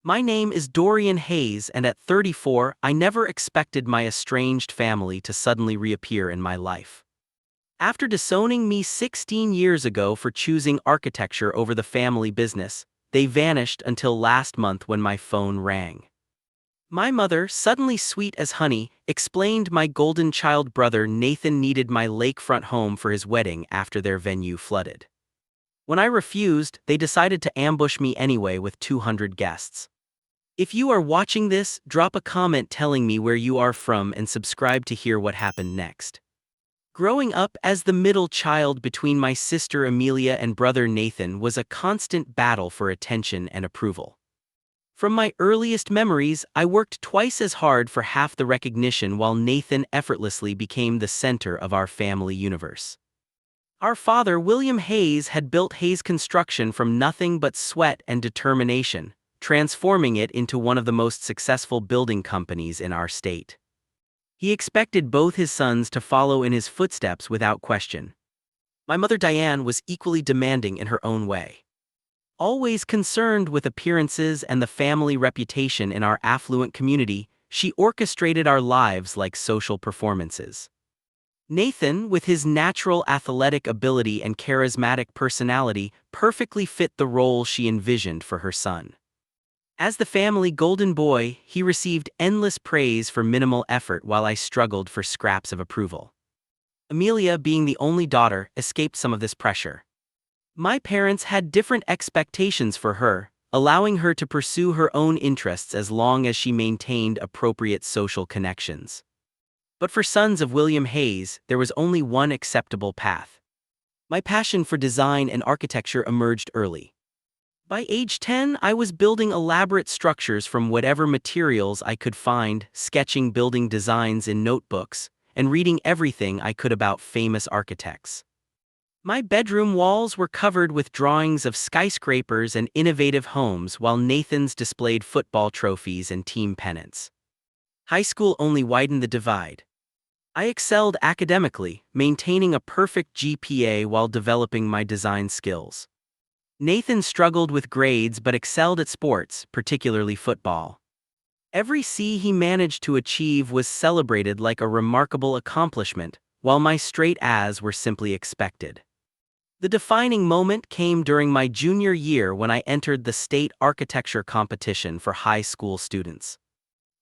My name is Dorian Hayes, and at 34, I never expected my estranged family to suddenly reappear in my life. After disowning me 16 years ago for choosing architecture over the family business, they vanished until last month when my phone rang. My mother, suddenly sweet as honey, explained my golden child brother Nathan needed my lakefront home for his wedding after their venue flooded. When I refused, they decided to ambush me anyway with 200 guests. If you are watching this, drop a comment telling me where you are from and subscribe to hear what happened next. Growing up as the middle child between my sister Amelia and brother Nathan was a constant battle for attention and approval. From my earliest memories, I worked twice as hard for half the recognition while Nathan effortlessly became the center of our family universe. Our father, William Hayes, had built Hayes Construction from nothing but sweat and determination, transforming it into one of the most successful building companies in our state. He expected both his sons to follow in his footsteps without question. My mother Diane was equally demanding in her own way. Always concerned with appearances and the family reputation in our affluent community, she orchestrated our lives like social performances. Nathan, with his natural athletic ability and charismatic personality, perfectly fit the role she envisioned for her son. As the family golden boy, he received endless praise for minimal effort while I struggled for scraps of approval. Amelia, being the only daughter, escaped some of this pressure. My parents had different expectations for her, allowing her to pursue her own interests as long as she maintained appropriate social connections. But for sons of William Hayes, there was only one acceptable path. My passion for design and architecture emerged early. By age 10, I was building elaborate structures from whatever materials I could find, sketching building designs in notebooks, and reading everything I could about famous architects. My bedroom walls were covered with drawings of skyscrapers and innovative homes, while Nathan's displayed football trophies and team pennants. High school only widened the divide. I excelled academically, maintaining a perfect GPA while developing my design skills. Nathan struggled with grades but excelled at sports, particularly football. Every C he managed to achieve was celebrated like a remarkable accomplishment, while my straight A's were simply expected. The defining moment came during my junior year when I entered the state architecture competition for high school students.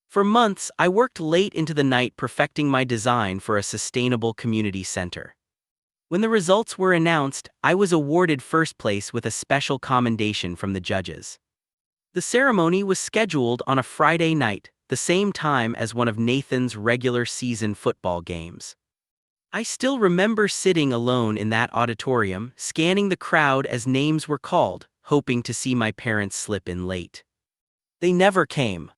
For months, I worked late into the night perfecting my design for a sustainable community center. When the results were announced, I was awarded first place with a special commendation from the judges. The ceremony was scheduled on a Friday night, the same time as one of Nathan's regular season football games. I still remember sitting alone in that auditorium, scanning the crowd as names were called, hoping to see my parents slip in late. They never came.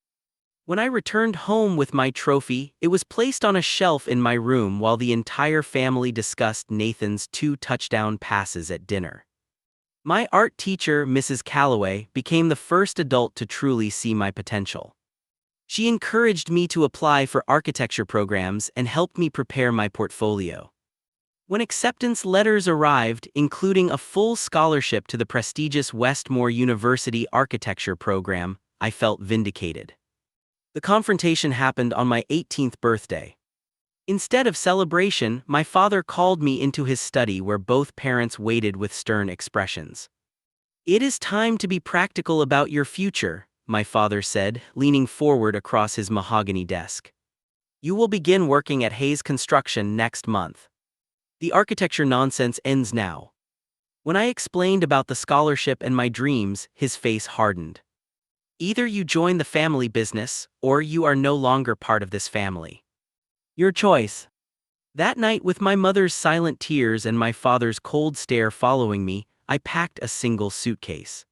When I returned home with my trophy, it was placed on a shelf in my room while the entire family discussed Nathan's 2 touchdown passes at dinner. My art teacher, Mrs. Calloway, became the first adult to truly see my potential. She encouraged me to apply for architecture programs and helped me prepare my portfolio. When acceptance letters arrived, including a full scholarship to the prestigious Westmore University architecture program, I felt vindicated. The confrontation happened on my 18th birthday. Instead of celebration, my father called me into his study where both parents waited with stern expressions. "It is time to be practical about your future," my father said, leaning forward across his mahogany desk. "You will begin working at Hayes Construction next month. The architecture nonsense ends now." When I explained about the scholarship and my dreams, his face hardened. "Either you join the family business, or you are no longer part of this family. Your choice." That night, with my mother's silent tears and my father's cold stare following me, I packed a single suitcase.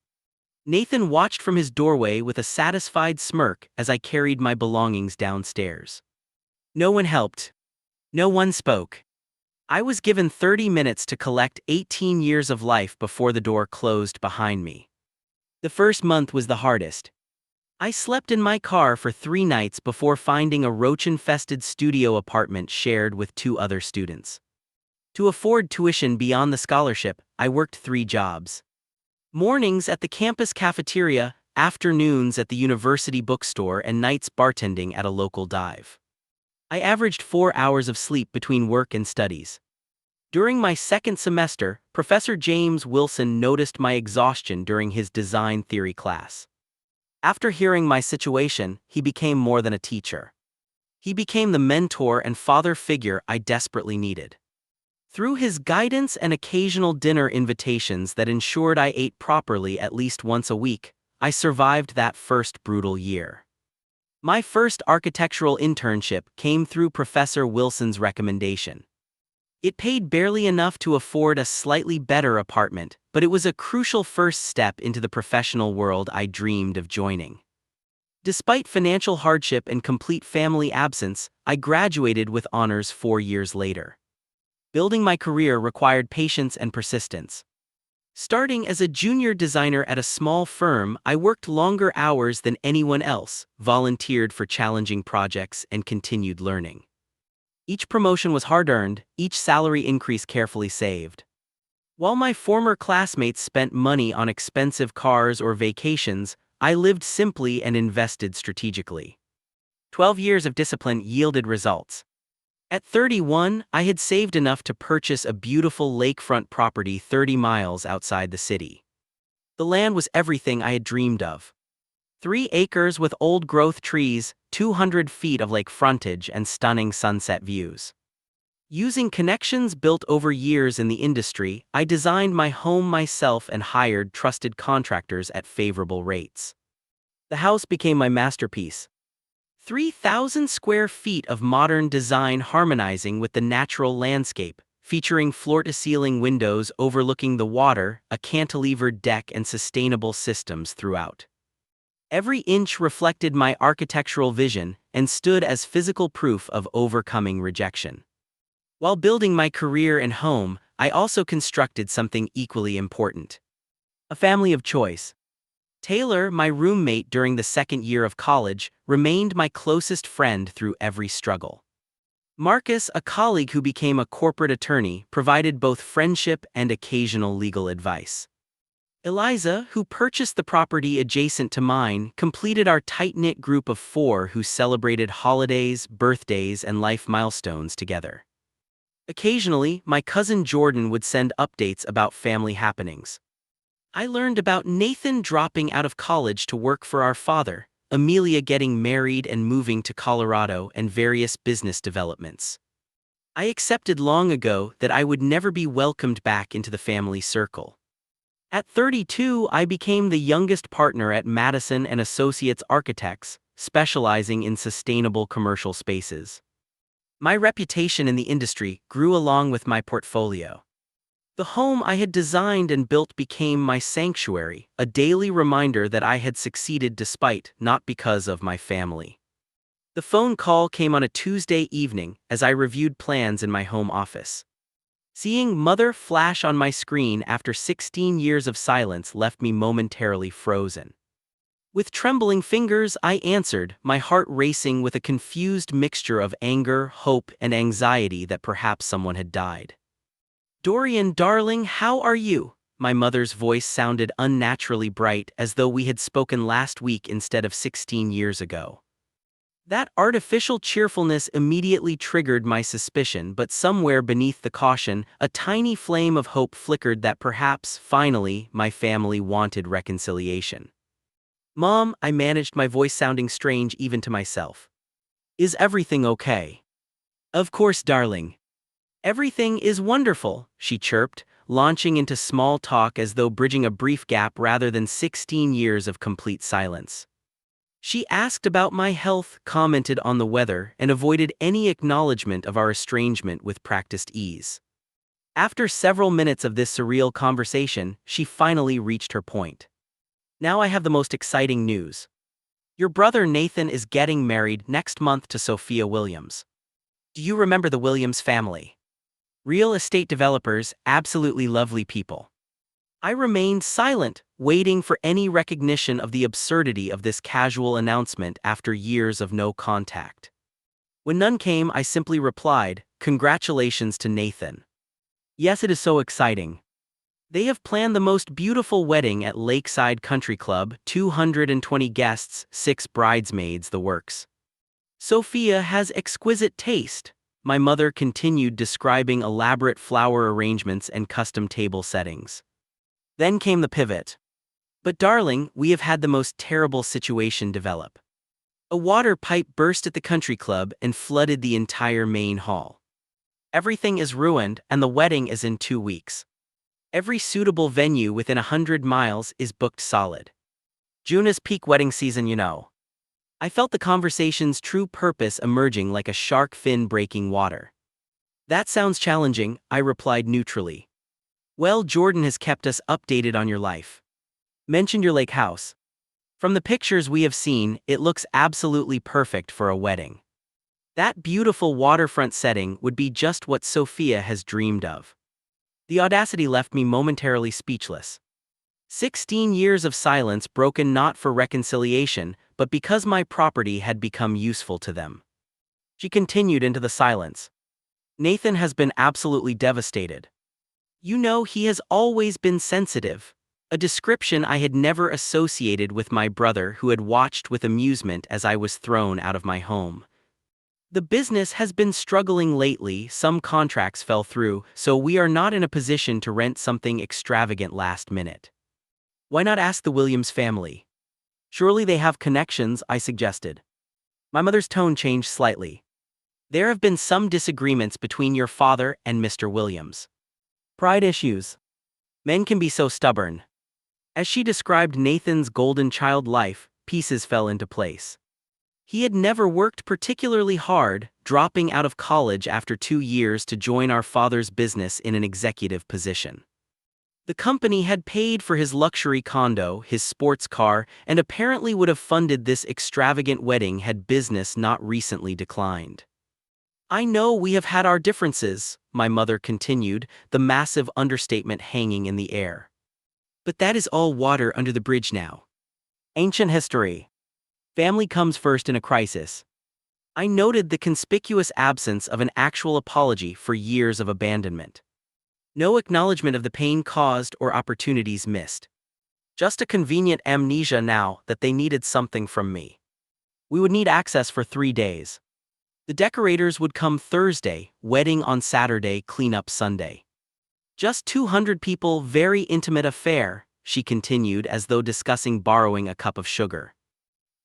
Nathan watched from his doorway with a satisfied smirk as I carried my belongings downstairs. No one helped. No one spoke. I was given 30 minutes to collect 18 years of life before the door closed behind me. The first month was the hardest. I slept in my car for 3 nights before finding a roach-infested studio apartment shared with 2 other students. To afford tuition beyond the scholarship, I worked 3 jobs. Mornings at the campus cafeteria, afternoons at the university bookstore, and nights bartending at a local dive. I averaged 4 hours of sleep between work and studies. During my second semester, Professor James Wilson noticed my exhaustion during his design theory class. After hearing my situation, he became more than a teacher. He became the mentor and father figure I desperately needed. Through his guidance and occasional dinner invitations that ensured I ate properly at least once a week, I survived that first brutal year. My first architectural internship came through Professor Wilson's recommendation. It paid barely enough to afford a slightly better apartment, but it was a crucial first step into the professional world I dreamed of joining. Despite financial hardship and complete family absence, I graduated with honors 4 years later. Building my career required patience and persistence. Starting as a junior designer at a small firm, I worked longer hours than anyone else, volunteered for challenging projects, and continued learning. Each promotion was hard-earned, each salary increase carefully saved. While my former classmates spent money on expensive cars or vacations, I lived simply and invested strategically. 12 years of discipline yielded results. At 31, I had saved enough to purchase a beautiful lakefront property 30 miles outside the city. The land was everything I had dreamed of. 3 acres with old-growth trees, 200 feet of lake frontage, and stunning sunset views. Using connections built over years in the industry, I designed my home myself and hired trusted contractors at favorable rates. The house became my masterpiece. 3,000 square feet of modern design harmonizing with the natural landscape, featuring floor-to-ceiling windows overlooking the water, a cantilevered deck, and sustainable systems throughout. Every inch reflected my architectural vision and stood as physical proof of overcoming rejection. While building my career and home, I also constructed something equally important: a family of choice. Taylor, my roommate during the second year of college, remained my closest friend through every struggle. Marcus, a colleague who became a corporate attorney, provided both friendship and occasional legal advice. Eliza, who purchased the property adjacent to mine, completed our tight-knit group of 4 who celebrated holidays, birthdays, and life milestones together. Occasionally, my cousin Jordan would send updates about family happenings. I learned about Nathan dropping out of college to work for our father, Amelia getting married and moving to Colorado, and various business developments. I accepted long ago that I would never be welcomed back into the family circle. At 32, I became the youngest partner at Madison and Associates Architects, specializing in sustainable commercial spaces. My reputation in the industry grew along with my portfolio. The home I had designed and built became my sanctuary, a daily reminder that I had succeeded despite, not because of, my family. The phone call came on a Tuesday evening as I reviewed plans in my home office. Seeing "Mother" flash on my screen after 16 years of silence left me momentarily frozen. With trembling fingers, I answered, my heart racing with a confused mixture of anger, hope, and anxiety that perhaps someone had died. "Dorian, darling, how are you?" My mother's voice sounded unnaturally bright, as though we had spoken last week instead of 16 years ago. That artificial cheerfulness immediately triggered my suspicion, but somewhere beneath the caution, a tiny flame of hope flickered that perhaps, finally, my family wanted reconciliation. "Mom," I managed, my voice sounding strange even to myself. "Is everything okay?" "Of course, darling. Everything is wonderful," she chirped, launching into small talk as though bridging a brief gap rather than 16 years of complete silence. She asked about my health, commented on the weather, and avoided any acknowledgement of our estrangement with practiced ease. After several minutes of this surreal conversation, she finally reached her point. "Now I have the most exciting news. Your brother Nathan is getting married next month to Sophia Williams. Do you remember the Williams family? Real estate developers, absolutely lovely people." I remained silent, waiting for any recognition of the absurdity of this casual announcement after years of no contact. When none came, I simply replied, "Congratulations to Nathan." "Yes, it is so exciting." They have planned the most beautiful wedding at Lakeside Country Club, 220 guests, 6 bridesmaids, the works. Sophia has exquisite taste. My mother continued describing elaborate flower arrangements and custom table settings. Then came the pivot. But darling, we have had the most terrible situation develop. A water pipe burst at the country club and flooded the entire main hall. Everything is ruined and the wedding is in 2 weeks. Every suitable venue within 100 miles is booked solid. June is peak wedding season, you know. I felt the conversation's true purpose emerging like a shark fin breaking water. That sounds challenging, I replied neutrally. Well, Jordan has kept us updated on your life. Mentioned your lake house. From the pictures we have seen, it looks absolutely perfect for a wedding. That beautiful waterfront setting would be just what Sophia has dreamed of. The audacity left me momentarily speechless. 16 years of silence broken not for reconciliation, but because my property had become useful to them. She continued into the silence. Nathan has been absolutely devastated. You know, he has always been sensitive. A description I had never associated with my brother, who had watched with amusement as I was thrown out of my home. The business has been struggling lately, some contracts fell through, so we are not in a position to rent something extravagant last minute. Why not ask the Williams family? Surely they have connections, I suggested. My mother's tone changed slightly. There have been some disagreements between your father and Mr. Williams. Pride issues. Men can be so stubborn. As she described Nathan's golden child life, pieces fell into place. He had never worked particularly hard, dropping out of college after 2 years to join our father's business in an executive position. The company had paid for his luxury condo, his sports car, and apparently would have funded this extravagant wedding had business not recently declined. I know we have had our differences, my mother continued, the massive understatement hanging in the air. But that is all water under the bridge now. Ancient history. Family comes first in a crisis. I noted the conspicuous absence of an actual apology for years of abandonment. No acknowledgement of the pain caused or opportunities missed. Just a convenient amnesia now that they needed something from me. We would need access for 3 days. The decorators would come Thursday, wedding on Saturday, cleanup Sunday. Just 200 people, very intimate affair, she continued as though discussing borrowing a cup of sugar.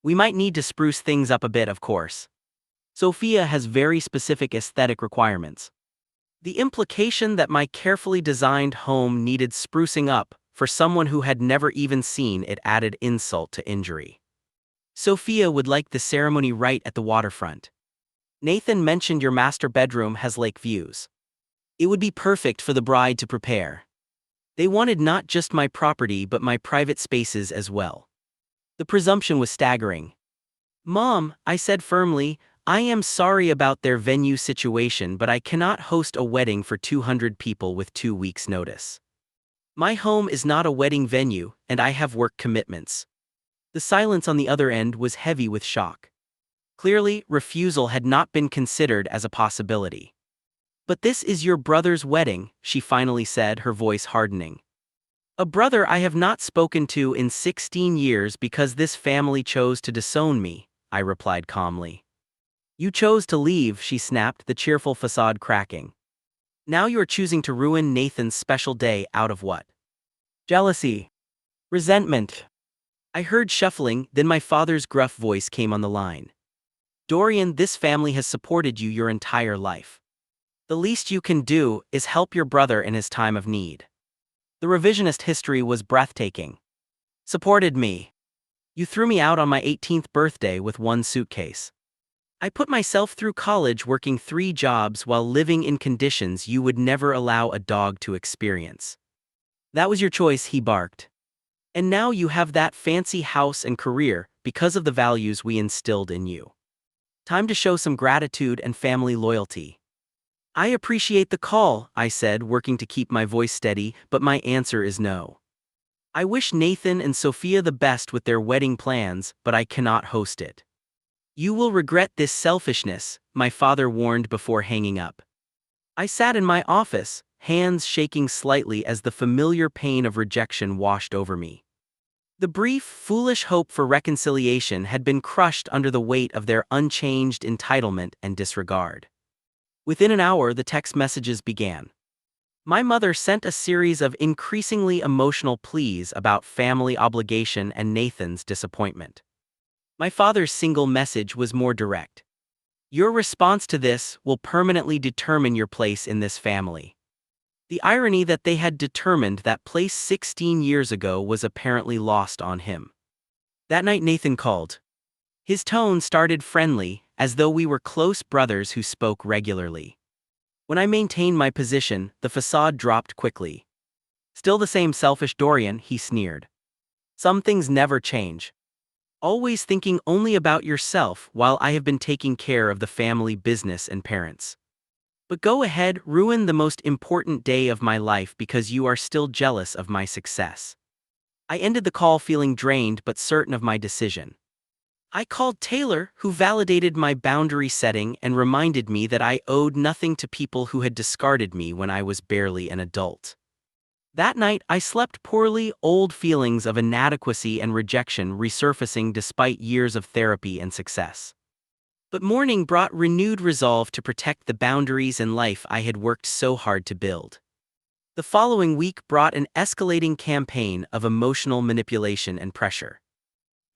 We might need to spruce things up a bit, of course. Sophia has very specific aesthetic requirements. The implication that my carefully designed home needed sprucing up, for someone who had never even seen it, added insult to injury. Sophia would like the ceremony right at the waterfront. Nathan mentioned your master bedroom has lake views. It would be perfect for the bride to prepare. They wanted not just my property but my private spaces as well. The presumption was staggering. Mom, I said firmly, I am sorry about their venue situation, but I cannot host a wedding for 200 people with 2 weeks' notice. My home is not a wedding venue, and I have work commitments. The silence on the other end was heavy with shock. Clearly, refusal had not been considered as a possibility. But this is your brother's wedding, she finally said, her voice hardening. A brother I have not spoken to in 16 years because this family chose to disown me, I replied calmly. You chose to leave, she snapped, the cheerful facade cracking. Now you are choosing to ruin Nathan's special day out of what? Jealousy. Resentment. I heard shuffling, then my father's gruff voice came on the line. Dorian, this family has supported you your entire life. The least you can do is help your brother in his time of need. The revisionist history was breathtaking. Supported me. You threw me out on my 18th birthday with 1 suitcase. I put myself through college working 3 jobs while living in conditions you would never allow a dog to experience. That was your choice, he barked. And now you have that fancy house and career because of the values we instilled in you. Time to show some gratitude and family loyalty. I appreciate the call, I said, working to keep my voice steady, but my answer is no. I wish Nathan and Sophia the best with their wedding plans, but I cannot host it. You will regret this selfishness, my father warned before hanging up. I sat in my office, hands shaking slightly as the familiar pain of rejection washed over me. The brief, foolish hope for reconciliation had been crushed under the weight of their unchanged entitlement and disregard. Within an hour, the text messages began. My mother sent a series of increasingly emotional pleas about family obligation and Nathan's disappointment. My father's single message was more direct. Your response to this will permanently determine your place in this family. The irony that they had determined that place 16 years ago was apparently lost on him. That night Nathan called. His tone started friendly, as though we were close brothers who spoke regularly. When I maintained my position, the facade dropped quickly. Still the same selfish Dorian, he sneered. Some things never change. Always thinking only about yourself while I have been taking care of the family business and parents. But go ahead, ruin the most important day of my life because you are still jealous of my success. I ended the call feeling drained but certain of my decision. I called Taylor, who validated my boundary setting and reminded me that I owed nothing to people who had discarded me when I was barely an adult. That night, I slept poorly, old feelings of inadequacy and rejection resurfacing despite years of therapy and success. But morning brought renewed resolve to protect the boundaries and life I had worked so hard to build. The following week brought an escalating campaign of emotional manipulation and pressure.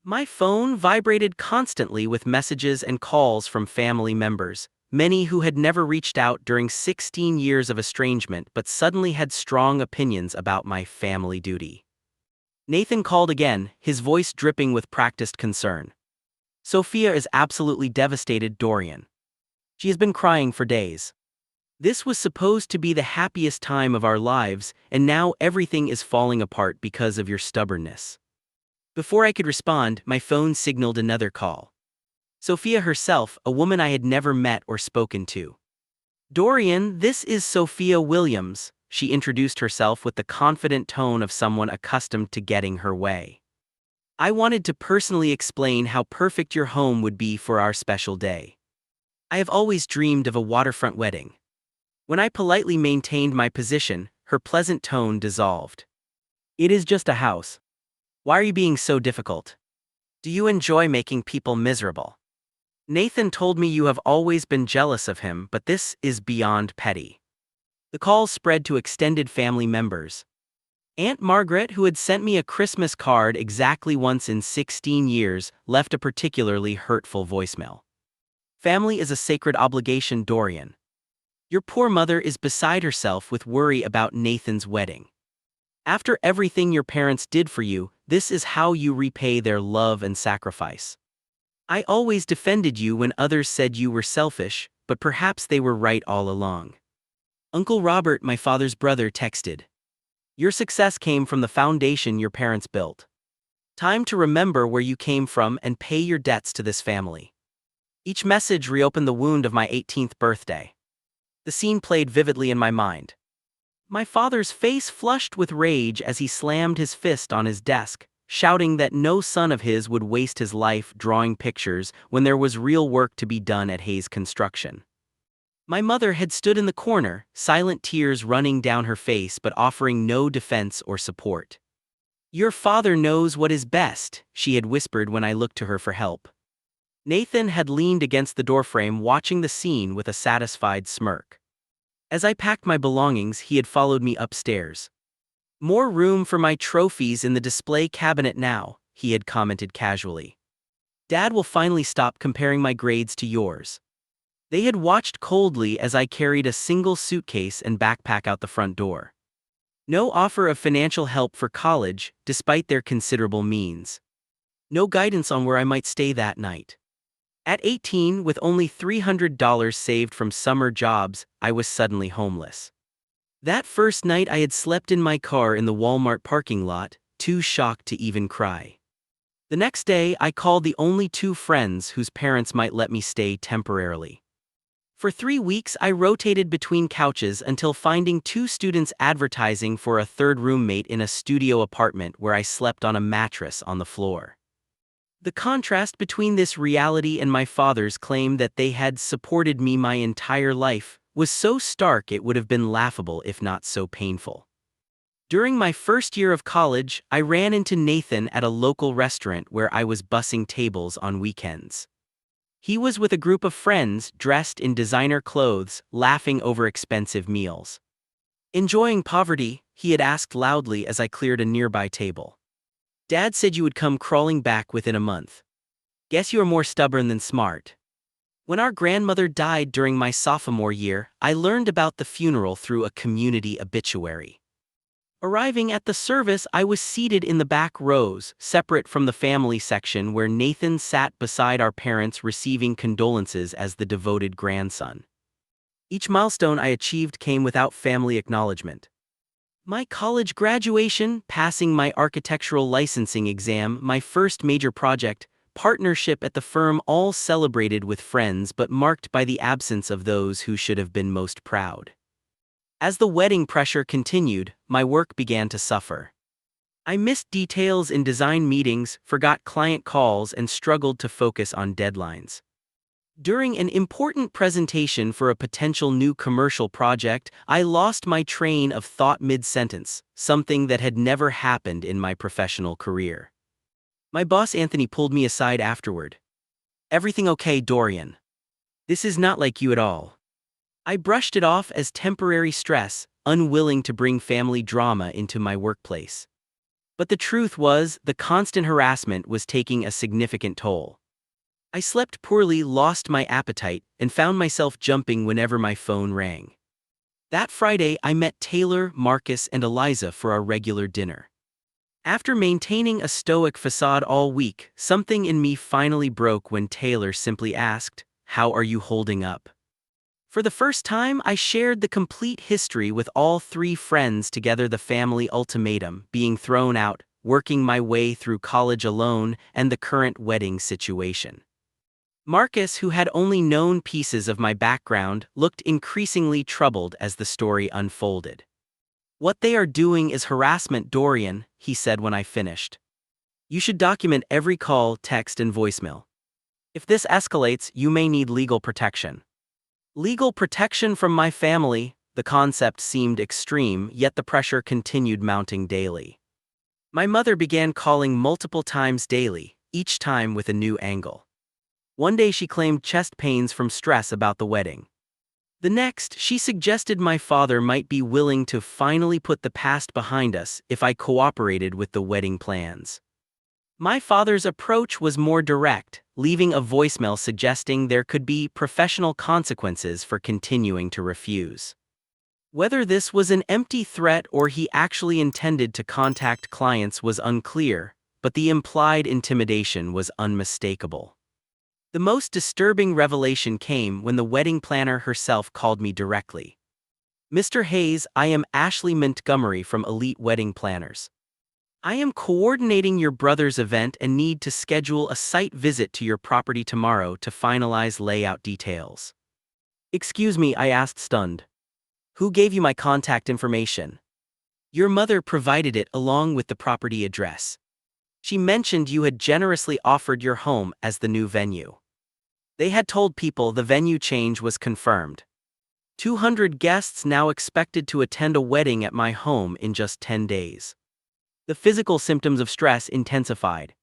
My phone vibrated constantly with messages and calls from family members, many who had never reached out during 16 years of estrangement but suddenly had strong opinions about my family duty. Nathan called again, his voice dripping with practiced concern. Sophia is absolutely devastated, Dorian. She has been crying for days. This was supposed to be the happiest time of our lives, and now everything is falling apart because of your stubbornness. Before I could respond, my phone signaled another call. Sophia herself, a woman I had never met or spoken to. Dorian, this is Sophia Williams, she introduced herself with the confident tone of someone accustomed to getting her way. I wanted to personally explain how perfect your home would be for our special day. I have always dreamed of a waterfront wedding. When I politely maintained my position, her pleasant tone dissolved. It is just a house. Why are you being so difficult? Do you enjoy making people miserable? Nathan told me you have always been jealous of him, but this is beyond petty. The calls spread to extended family members. Aunt Margaret, who had sent me a Christmas card exactly once in 16 years, left a particularly hurtful voicemail. Family is a sacred obligation, Dorian. Your poor mother is beside herself with worry about Nathan's wedding. After everything your parents did for you, this is how you repay their love and sacrifice. I always defended you when others said you were selfish, but perhaps they were right all along. Uncle Robert, my father's brother, texted. Your success came from the foundation your parents built. Time to remember where you came from and pay your debts to this family. Each message reopened the wound of my 18th birthday. The scene played vividly in my mind. My father's face flushed with rage as he slammed his fist on his desk, shouting that no son of his would waste his life drawing pictures when there was real work to be done at Hayes Construction. My mother had stood in the corner, silent tears running down her face but offering no defense or support. Your father knows what is best, she had whispered when I looked to her for help. Nathan had leaned against the doorframe watching the scene with a satisfied smirk. As I packed my belongings, he had followed me upstairs. More room for my trophies in the display cabinet now, he had commented casually. Dad will finally stop comparing my grades to yours. They had watched coldly as I carried a single suitcase and backpack out the front door. No offer of financial help for college, despite their considerable means. No guidance on where I might stay that night. At 18, with only $300 saved from summer jobs, I was suddenly homeless. That first night I had slept in my car in the Walmart parking lot, too shocked to even cry. The next day, I called the only two friends whose parents might let me stay temporarily. For 3 weeks, I rotated between couches until finding two students advertising for a third roommate in a studio apartment where I slept on a mattress on the floor. The contrast between this reality and my father's claim that they had supported me my entire life was so stark it would have been laughable if not so painful. During my first year of college, I ran into Nathan at a local restaurant where I was bussing tables on weekends. He was with a group of friends dressed in designer clothes, laughing over expensive meals. "Enjoying poverty?" he had asked loudly as I cleared a nearby table. "Dad said you would come crawling back within a month. Guess you are more stubborn than smart." When our grandmother died during my sophomore year, I learned about the funeral through a community obituary. Arriving at the service, I was seated in the back rows, separate from the family section where Nathan sat beside our parents receiving condolences as the devoted grandson. Each milestone I achieved came without family acknowledgement. My college graduation, passing my architectural licensing exam, my first major project, partnership at the firm, all celebrated with friends but marked by the absence of those who should have been most proud. As the wedding pressure continued, my work began to suffer. I missed details in design meetings, forgot client calls, and struggled to focus on deadlines. During an important presentation for a potential new commercial project, I lost my train of thought mid-sentence, something that had never happened in my professional career. My boss Anthony pulled me aside afterward. "Everything okay, Dorian? This is not like you at all." I brushed it off as temporary stress, unwilling to bring family drama into my workplace. But the truth was, the constant harassment was taking a significant toll. I slept poorly, lost my appetite, and found myself jumping whenever my phone rang. That Friday, I met Taylor, Marcus, and Eliza for our regular dinner. After maintaining a stoic facade all week, something in me finally broke when Taylor simply asked, "How are you holding up?" For the first time, I shared the complete history with all three friends together: the family ultimatum, being thrown out, working my way through college alone, and the current wedding situation. Marcus, who had only known pieces of my background, looked increasingly troubled as the story unfolded. "What they are doing is harassment, Dorian," he said when I finished. "You should document every call, text, and voicemail. If this escalates, you may need legal protection." Legal protection from my family? The concept seemed extreme, yet the pressure continued mounting daily. My mother began calling multiple times daily, each time with a new angle. One day she claimed chest pains from stress about the wedding. The next, she suggested my father might be willing to finally put the past behind us if I cooperated with the wedding plans. My father's approach was more direct, leaving a voicemail suggesting there could be professional consequences for continuing to refuse. Whether this was an empty threat or he actually intended to contact clients was unclear, but the implied intimidation was unmistakable. The most disturbing revelation came when the wedding planner herself called me directly. "Mr. Hayes, I am Ashley Montgomery from Elite Wedding Planners. I am coordinating your brother's event and need to schedule a site visit to your property tomorrow to finalize layout details." "Excuse me," I asked, stunned. "Who gave you my contact information?" "Your mother provided it along with the property address. She mentioned you had generously offered your home as the new venue." They had told people the venue change was confirmed. 200 guests now expected to attend a wedding at my home in just 10 days. The physical symptoms of stress intensified.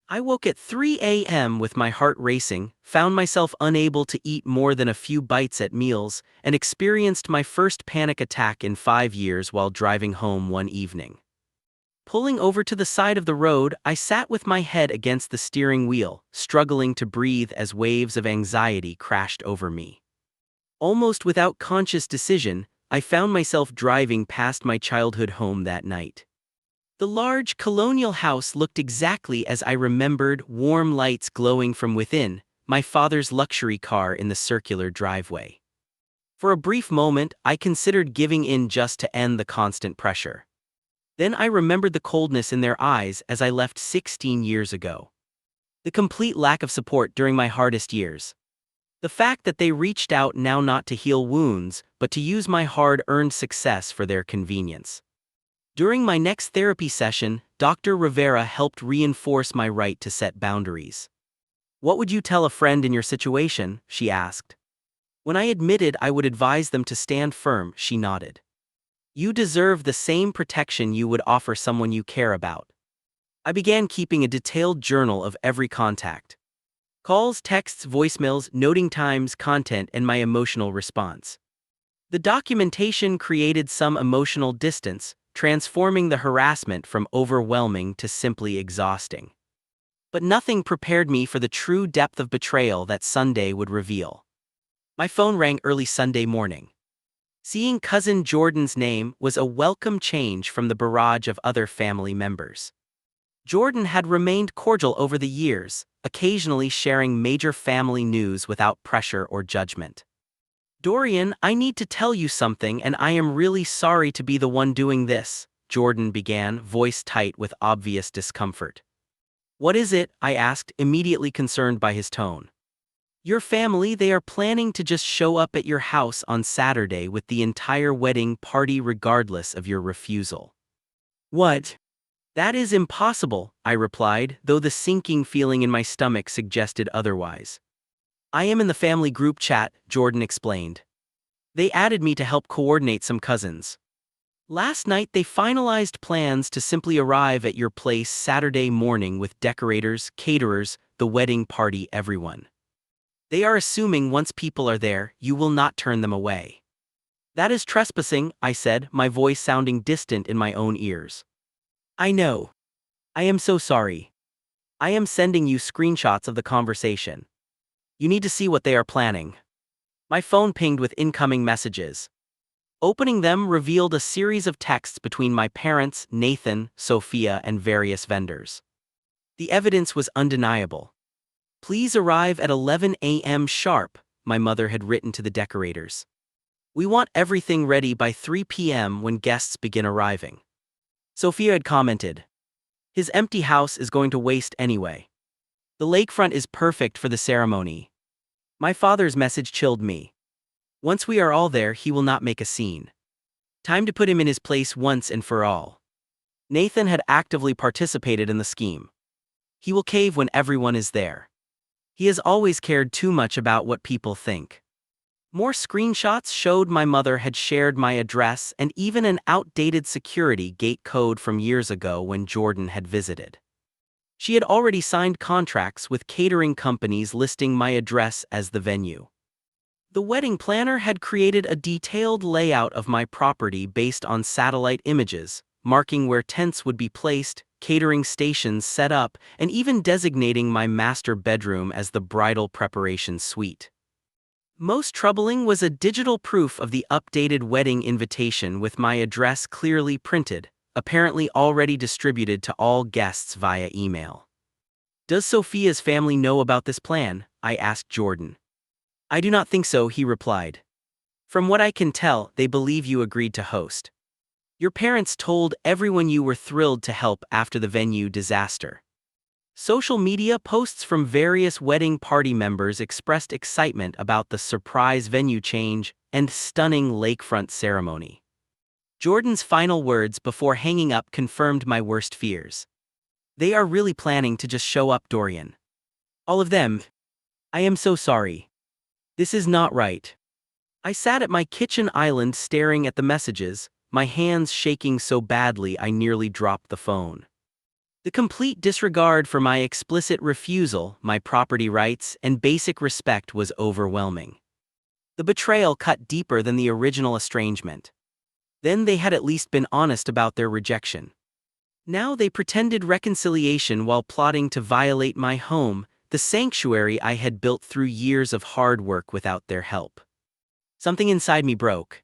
I woke at 3 a.m. with my heart racing, found myself unable to eat more than a few bites at meals, and experienced my first panic attack in 5 years while driving home one evening. Pulling over to the side of the road, I sat with my head against the steering wheel, struggling to breathe as waves of anxiety crashed over me. Almost without conscious decision, I found myself driving past my childhood home that night. The large colonial house looked exactly as I remembered, warm lights glowing from within, my father's luxury car in the circular driveway. For a brief moment, I considered giving in just to end the constant pressure. Then I remembered the coldness in their eyes as I left 16 years ago. The complete lack of support during my hardest years. The fact that they reached out now not to heal wounds, but to use my hard-earned success for their convenience. During my next therapy session, Dr. Rivera helped reinforce my right to set boundaries. "What would you tell a friend in your situation?" she asked. When I admitted I would advise them to stand firm, she nodded. You deserve the same protection you would offer someone you care about. I began keeping a detailed journal of every contact. Calls, texts, voicemails, noting times, content, and my emotional response. The documentation created some emotional distance, transforming the harassment from overwhelming to simply exhausting. But nothing prepared me for the true depth of betrayal that Sunday would reveal. My phone rang early Sunday morning. Seeing cousin Jordan's name was a welcome change from the barrage of other family members. Jordan had remained cordial over the years, occasionally sharing major family news without pressure or judgment. Dorian, I need to tell you something, and I am really sorry to be the one doing this, Jordan began, voice tight with obvious discomfort. What is it? I asked, immediately concerned by his tone. Your family, they are planning to just show up at your house on Saturday with the entire wedding party regardless of your refusal. What? That is impossible, I replied, though the sinking feeling in my stomach suggested otherwise. I am in the family group chat, Jordan explained. They added me to help coordinate some cousins. Last night they finalized plans to simply arrive at your place Saturday morning with decorators, caterers, the wedding party, everyone. They are assuming once people are there, you will not turn them away. That is trespassing, I said, my voice sounding distant in my own ears. I know. I am so sorry. I am sending you screenshots of the conversation. You need to see what they are planning. My phone pinged with incoming messages. Opening them revealed a series of texts between my parents, Nathan, Sophia, and various vendors. The evidence was undeniable. Please arrive at 11 a.m. sharp, my mother had written to the decorators. We want everything ready by 3 p.m. when guests begin arriving. Sophia had commented. His empty house is going to waste anyway. The lakefront is perfect for the ceremony. My father's message chilled me. Once we are all there, he will not make a scene. Time to put him in his place once and for all. Nathan had actively participated in the scheme. He will cave when everyone is there. He has always cared too much about what people think. More screenshots showed my mother had shared my address and even an outdated security gate code from years ago when Jordan had visited. She had already signed contracts with catering companies listing my address as the venue. The wedding planner had created a detailed layout of my property based on satellite images, marking where tents would be placed, catering stations set up, and even designating my master bedroom as the bridal preparation suite. Most troubling was a digital proof of the updated wedding invitation with my address clearly printed, apparently already distributed to all guests via email. Does Sophia's family know about this plan? I asked Jordan. I do not think so, he replied. From what I can tell, they believe you agreed to host. Your parents told everyone you were thrilled to help after the venue disaster. Social media posts from various wedding party members expressed excitement about the surprise venue change and stunning lakefront ceremony. Jordan's final words before hanging up confirmed my worst fears. They are really planning to just show up, Dorian. All of them. I am so sorry. This is not right. I sat at my kitchen island staring at the messages, my hands shaking so badly I nearly dropped the phone. The complete disregard for my explicit refusal, my property rights, and basic respect was overwhelming. The betrayal cut deeper than the original estrangement. Then they had at least been honest about their rejection. Now they pretended reconciliation while plotting to violate my home, the sanctuary I had built through years of hard work without their help. Something inside me broke.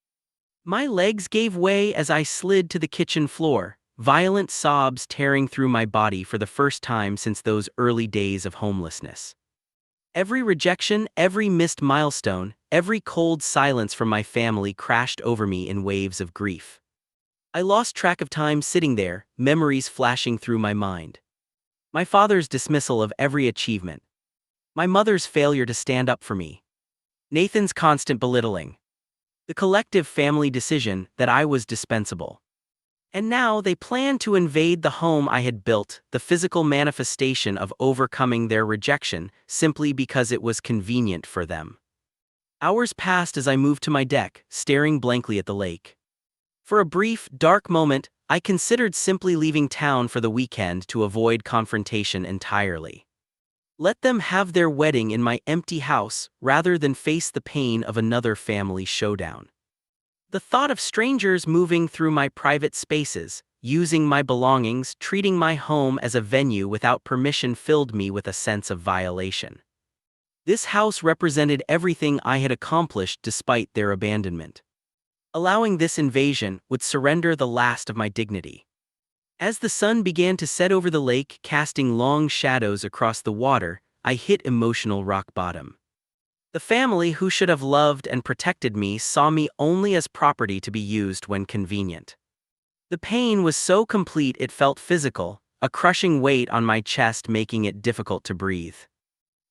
My legs gave way as I slid to the kitchen floor, violent sobs tearing through my body for the first time since those early days of homelessness. Every rejection, every missed milestone, every cold silence from my family crashed over me in waves of grief. I lost track of time sitting there, memories flashing through my mind. My father's dismissal of every achievement. My mother's failure to stand up for me. Nathan's constant belittling. The collective family decision that I was dispensable. And now they plan to invade the home I had built, the physical manifestation of overcoming their rejection simply because it was convenient for them. Hours passed as I moved to my deck, staring blankly at the lake. For a brief, dark moment, I considered simply leaving town for the weekend to avoid confrontation entirely. Let them have their wedding in my empty house rather than face the pain of another family showdown. The thought of strangers moving through my private spaces, using my belongings, treating my home as a venue without permission filled me with a sense of violation. This house represented everything I had accomplished despite their abandonment. Allowing this invasion would surrender the last of my dignity. As the sun began to set over the lake, casting long shadows across the water, I hit emotional rock bottom. The family who should have loved and protected me saw me only as property to be used when convenient. The pain was so complete it felt physical, a crushing weight on my chest making it difficult to breathe.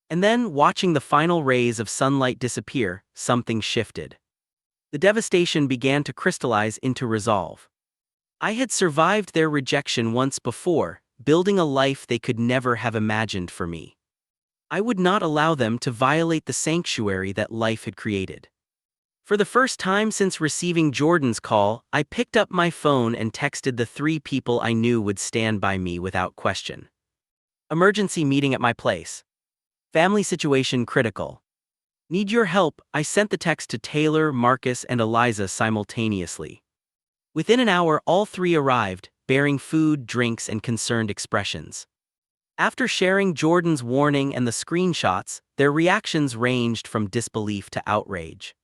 And then, watching the final rays of sunlight disappear, something shifted. The devastation began to crystallize into resolve. I had survived their rejection once before, building a life they could never have imagined for me. I would not allow them to violate the sanctuary that life had created. For the first time since receiving Jordan's call, I picked up my phone and texted the 3 people I knew would stand by me without question. Emergency meeting at my place. Family situation critical. Need your help. I sent the text to Taylor, Marcus, and Eliza simultaneously. Within an hour, all 3 arrived, bearing food, drinks, and concerned expressions. After sharing Jordan's warning and the screenshots, their reactions ranged from disbelief to outrage.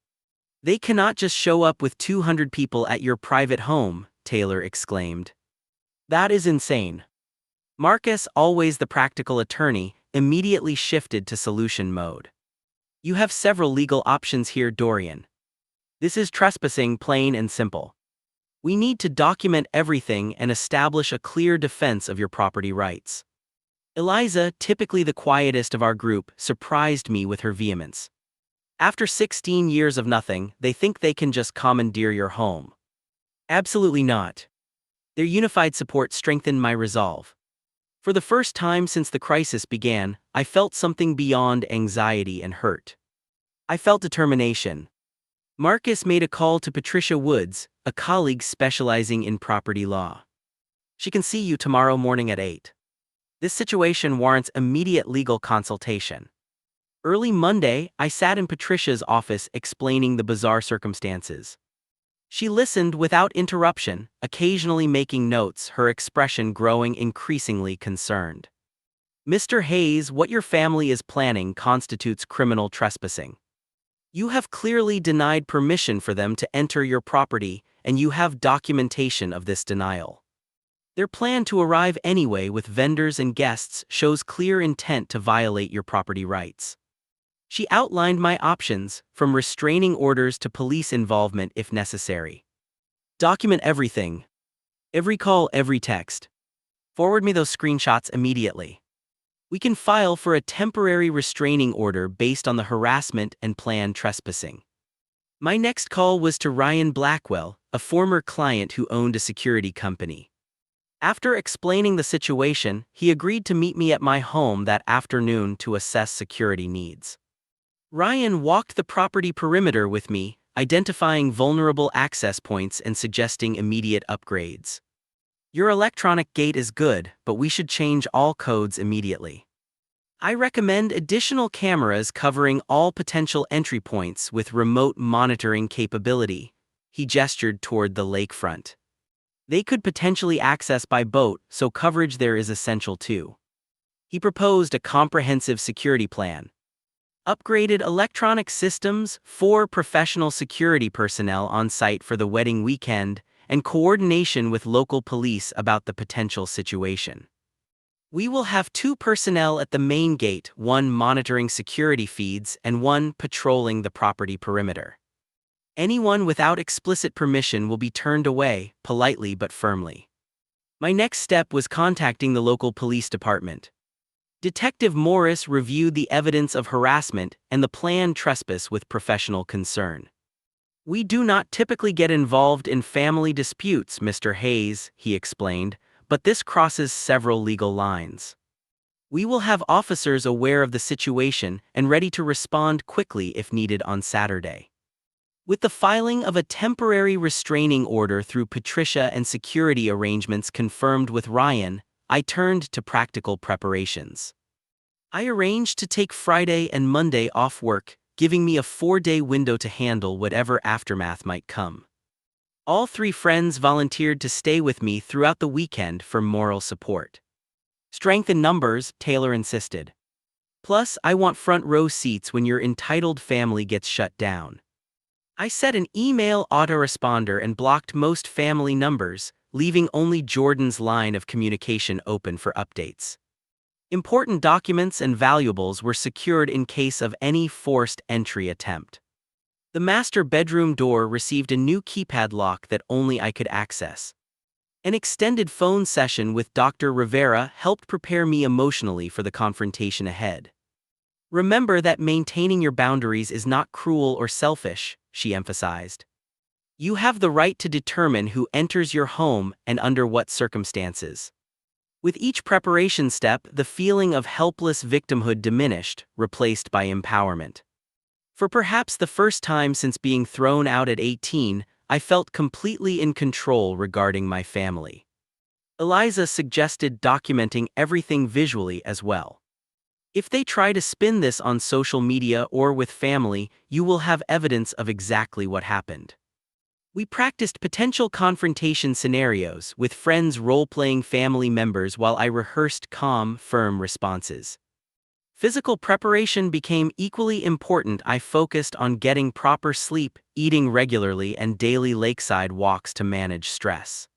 "They cannot just show up with 200 people at your private home," Taylor exclaimed. "That is insane." Marcus, always the practical attorney, immediately shifted to solution mode. "You have several legal options here, Dorian. This is trespassing, plain and simple. We need to document everything and establish a clear defense of your property rights." Eliza, typically the quietest of our group, surprised me with her vehemence. "After 16 years of nothing, they think they can just commandeer your home." Absolutely not. Their unified support strengthened my resolve. For the first time since the crisis began, I felt something beyond anxiety and hurt. I felt determination. Marcus made a call to Patricia Woods, a colleague specializing in property law. "She can see you tomorrow morning at 8. This situation warrants immediate legal consultation." Early Monday, I sat in Patricia's office explaining the bizarre circumstances. She listened without interruption, occasionally making notes, her expression growing increasingly concerned. "Mr. Hayes, what your family is planning constitutes criminal trespassing. You have clearly denied permission for them to enter your property, and you have documentation of this denial. Their plan to arrive anyway with vendors and guests shows clear intent to violate your property rights." She outlined my options, from restraining orders to police involvement if necessary. "Document everything. Every call, every text. Forward me those screenshots immediately. We can file for a temporary restraining order based on the harassment and planned trespassing." My next call was to Ryan Blackwell, a former client who owned a security company. After explaining the situation, he agreed to meet me at my home that afternoon to assess security needs. Ryan walked the property perimeter with me, identifying vulnerable access points and suggesting immediate upgrades. "Your electronic gate is good, but we should change all codes immediately. I recommend additional cameras covering all potential entry points with remote monitoring capability." He gestured toward the lakefront. "They could potentially access by boat, so coverage there is essential too." He proposed a comprehensive security plan. Upgraded electronic systems, 4 professional security personnel on site for the wedding weekend, and coordination with local police about the potential situation. "We will have 2 personnel at the main gate, 1 monitoring security feeds and 1 patrolling the property perimeter. Anyone without explicit permission will be turned away, politely but firmly." My next step was contacting the local police department. Detective Morris reviewed the evidence of harassment and the planned trespass with professional concern. "We do not typically get involved in family disputes, Mr. Hayes," he explained, "but this crosses several legal lines. We will have officers aware of the situation and ready to respond quickly if needed on Saturday. With the filing of a temporary restraining order through Patricia and security arrangements confirmed with Ryan, I turned to practical preparations. I arranged to take Friday and Monday off work, giving me a 4-day window to handle whatever aftermath might come. All 3 friends volunteered to stay with me throughout the weekend for moral support. Strength in numbers, Taylor insisted. Plus, I want front row seats when your entitled family gets shut down. I set an email autoresponder and blocked most family numbers, leaving only Jordan's line of communication open for updates. Important documents and valuables were secured in case of any forced entry attempt. The master bedroom door received a new keypad lock that only I could access. An extended phone session with Dr. Rivera helped prepare me emotionally for the confrontation ahead. Remember that maintaining your boundaries is not cruel or selfish, she emphasized. You have the right to determine who enters your home and under what circumstances. With each preparation step, the feeling of helpless victimhood diminished, replaced by empowerment. For perhaps the first time since being thrown out at 18, I felt completely in control regarding my family. Eliza suggested documenting everything visually as well. If they try to spin this on social media or with family, you will have evidence of exactly what happened. We practiced potential confrontation scenarios with friends role-playing family members while I rehearsed calm, firm responses. Physical preparation became equally important. I focused on getting proper sleep, eating regularly, and daily lakeside walks to manage stress.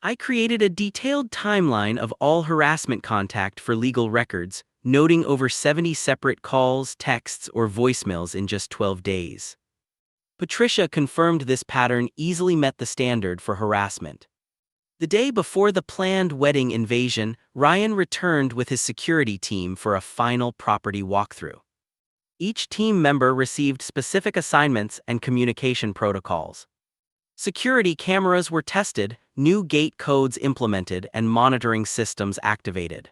I created a detailed timeline of all harassment contact for legal records, noting over 70 separate calls, texts, or voicemails in just 12 days. Patricia confirmed this pattern easily met the standard for harassment. The day before the planned wedding invasion, Ryan returned with his security team for a final property walkthrough. Each team member received specific assignments and communication protocols. Security cameras were tested, new gate codes implemented, and monitoring systems activated.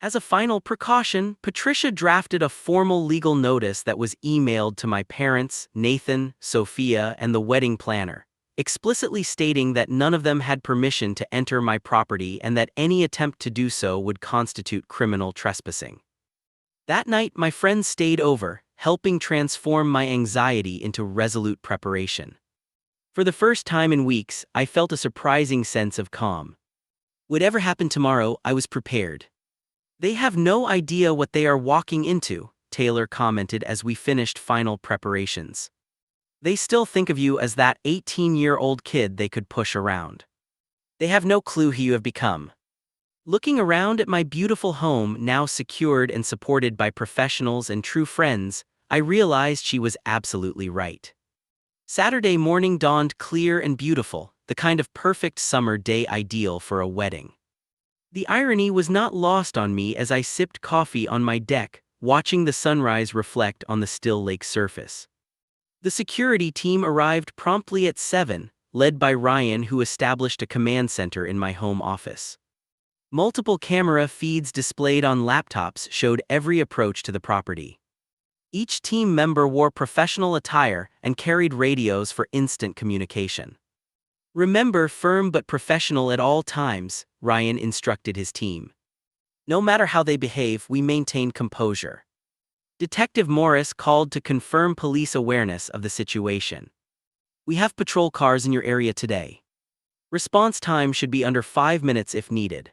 As a final precaution, Patricia drafted a formal legal notice that was emailed to my parents, Nathan, Sophia, and the wedding planner, explicitly stating that none of them had permission to enter my property and that any attempt to do so would constitute criminal trespassing. That night, my friends stayed over, helping transform my anxiety into resolute preparation. For the first time in weeks, I felt a surprising sense of calm. Whatever happened tomorrow, I was prepared. They have no idea what they are walking into, Taylor commented as we finished final preparations. They still think of you as that 18-year-old kid they could push around. They have no clue who you have become. Looking around at my beautiful home, now secured and supported by professionals and true friends, I realized she was absolutely right. Saturday morning dawned clear and beautiful, the kind of perfect summer day ideal for a wedding. The irony was not lost on me as I sipped coffee on my deck, watching the sunrise reflect on the still lake surface. The security team arrived promptly at 7, led by Ryan, who established a command center in my home office. Multiple camera feeds displayed on laptops showed every approach to the property. Each team member wore professional attire and carried radios for instant communication. Remember, firm but professional at all times, Ryan instructed his team. No matter how they behave, we maintain composure. Detective Morris called to confirm police awareness of the situation. We have patrol cars in your area today. Response time should be under 5 minutes if needed.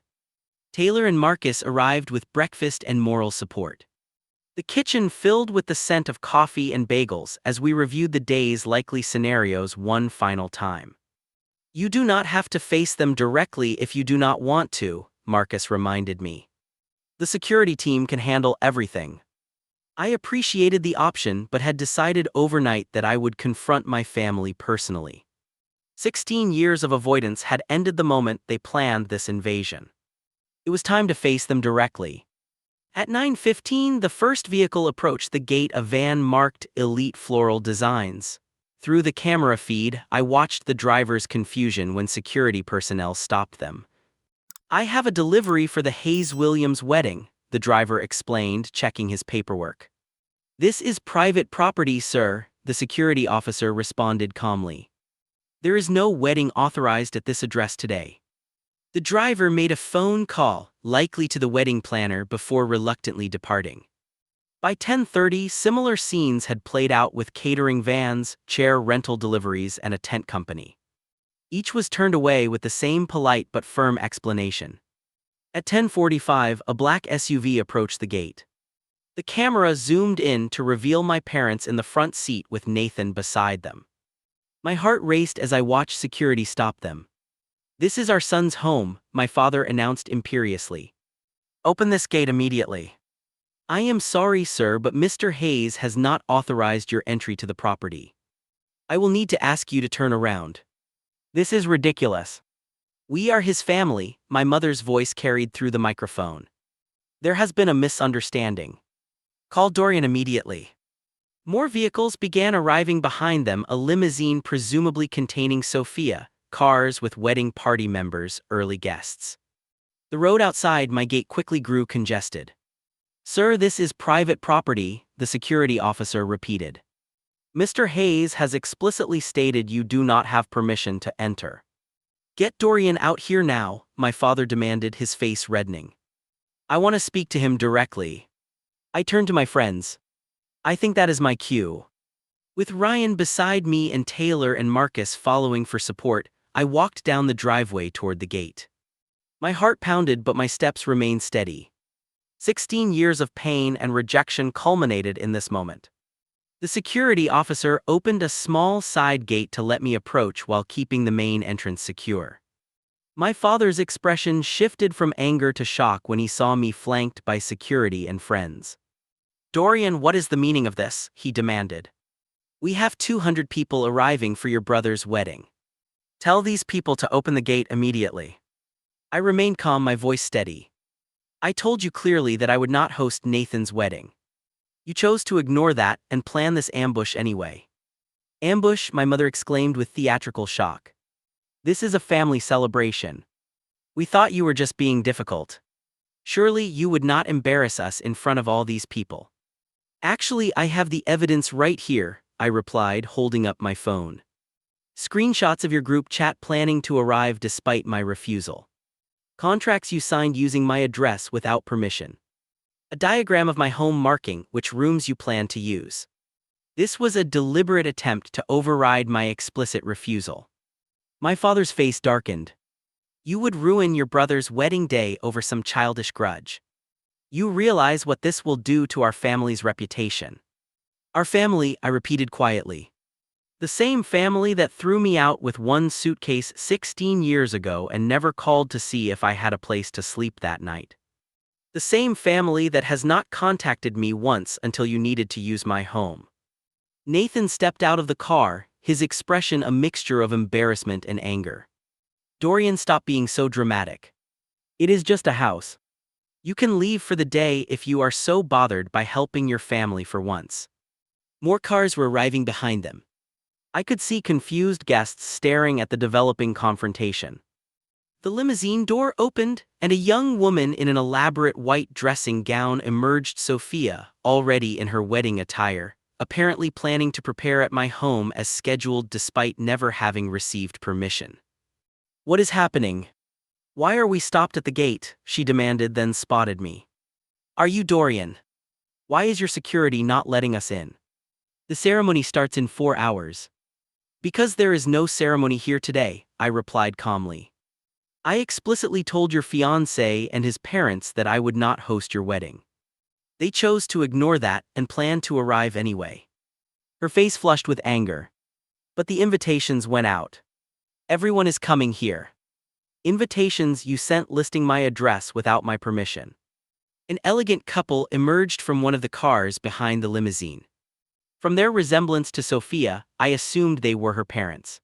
Taylor and Marcus arrived with breakfast and moral support. The kitchen filled with the scent of coffee and bagels as we reviewed the day's likely scenarios one final time. You do not have to face them directly if you do not want to, Marcus reminded me. The security team can handle everything. I appreciated the option but had decided overnight that I would confront my family personally. 16 years of avoidance had ended the moment they planned this invasion. It was time to face them directly. At 9:15, the first vehicle approached the gate, a van marked Elite Floral Designs. Through the camera feed, I watched the driver's confusion when security personnel stopped them. I have a delivery for the Hayes Williams wedding, the the driver explained, checking his paperwork. "This is private property, sir," the security officer responded calmly. "There is no wedding authorized at this address today." The driver made a phone call, likely to the wedding planner, before reluctantly departing. By 10:30, similar scenes had played out with catering vans, chair rental deliveries, and a tent company. Each was turned away with the same polite but firm explanation. At 10:45, a black SUV approached the gate. The camera zoomed in to reveal my parents in the front seat with Nathan beside them. My heart raced as I watched security stop them. "This is our son's home," my father announced imperiously. "Open this gate immediately." "I am sorry, sir, but Mr. Hayes has not authorized your entry to the property. I will need to ask you to turn around." "This is ridiculous." "We are his family," my mother's voice carried through the microphone. "There has been a misunderstanding. Call Dorian immediately." More vehicles began arriving behind them, a limousine presumably containing Sophia, cars with wedding party members, early guests. The road outside my gate quickly grew congested. "Sir, this is private property," the security officer repeated. "Mr. Hayes has explicitly stated you do not have permission to enter." "Get Dorian out here now," my father demanded, his face reddening. "I want to speak to him directly." I turned to my friends. "I think that is my cue." With Ryan beside me and Taylor and Marcus following for support, I walked down the driveway toward the gate. My heart pounded, but my steps remained steady. 16 years of pain and rejection culminated in this moment. The security officer opened a small side gate to let me approach while keeping the main entrance secure. My father's expression shifted from anger to shock when he saw me flanked by security and friends. "Dorian, what is the meaning of this?" he demanded. "We have 200 people arriving for your brother's wedding. Tell these people to open the gate immediately." I remained calm, my voice steady. "I told you clearly that I would not host Nathan's wedding. You chose to ignore that and plan this ambush anyway." "Ambush?" my mother exclaimed with theatrical shock. "This is a family celebration. We thought you were just being difficult. Surely you would not embarrass us in front of all these people." "Actually, I have the evidence right here," I replied, holding up my phone. "Screenshots of your group chat planning to arrive despite my refusal. Contracts you signed using my address without permission. A diagram of my home marking which rooms you plan to use. This was a deliberate attempt to override my explicit refusal." My father's face darkened. "You would ruin your brother's wedding day over some childish grudge. You realize what this will do to our family's reputation." "Our family," I repeated quietly. "The same family that threw me out with one suitcase 16 years ago and never called to see if I had a place to sleep that night. The same family that has not contacted me once until you needed to use my home." Nathan stepped out of the car, his expression a mixture of embarrassment and anger. "Dorian, stop being so dramatic. It is just a house. You can leave for the day if you are so bothered by helping your family for once." More cars were arriving behind them. I could see confused guests staring at the developing confrontation. The limousine door opened, and a young woman in an elaborate white dressing gown emerged. Sophia, already in her wedding attire, apparently planning to prepare at my home as scheduled despite never having received permission. "What is happening? Why are we stopped at the gate?" she demanded, then spotted me. "Are you Dorian? Why is your security not letting us in? The ceremony starts in 4 hours. "Because there is no ceremony here today," I replied calmly. "I explicitly told your fiancé and his parents that I would not host your wedding. They chose to ignore that and planned to arrive anyway." Her face flushed with anger. "But the invitations went out. Everyone is coming here. Invitations you sent listing my address without my permission." An elegant couple emerged from one of the cars behind the limousine. From their resemblance to Sophia, I assumed they were her parents.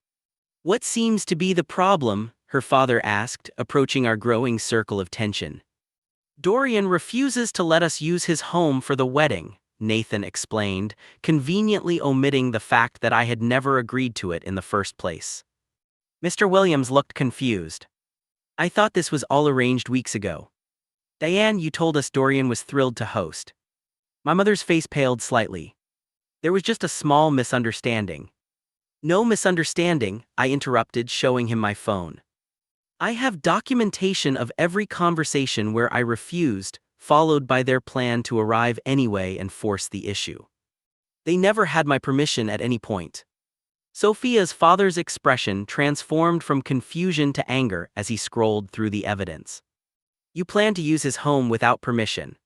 "What seems to be the problem?" her father asked, approaching our growing circle of tension. "Dorian refuses to let us use his home for the wedding," Nathan explained, conveniently omitting the fact that I had never agreed to it in the first place. Mr. Williams looked confused. "I thought this was all arranged weeks ago." Diane, you told us Dorian was thrilled to host. My mother's face paled slightly. There was just a small misunderstanding. No misunderstanding, I interrupted, showing him my phone. I have documentation of every conversation where I refused, followed by their plan to arrive anyway and force the issue. They never had my permission at any point. Sophia's father's expression transformed from confusion to anger as he scrolled through the evidence. You planned to use his home without permission.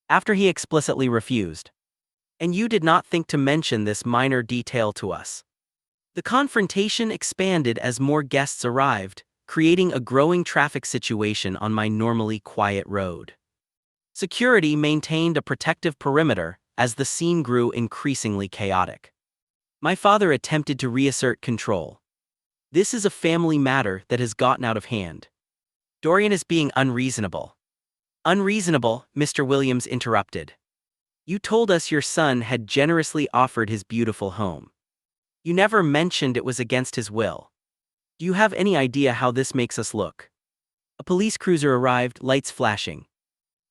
After he explicitly refused. And you did not think to mention this minor detail to us. The confrontation expanded as more guests arrived, creating a growing traffic situation on my normally quiet road. Security maintained a protective perimeter as the scene grew increasingly chaotic. My father attempted to reassert control. This is a family matter that has gotten out of hand. Dorian is being unreasonable. Unreasonable, Mr. Williams interrupted. You told us your son had generously offered his beautiful home. You never mentioned it was against his will. Do you have any idea how this makes us look? A police cruiser arrived, lights flashing.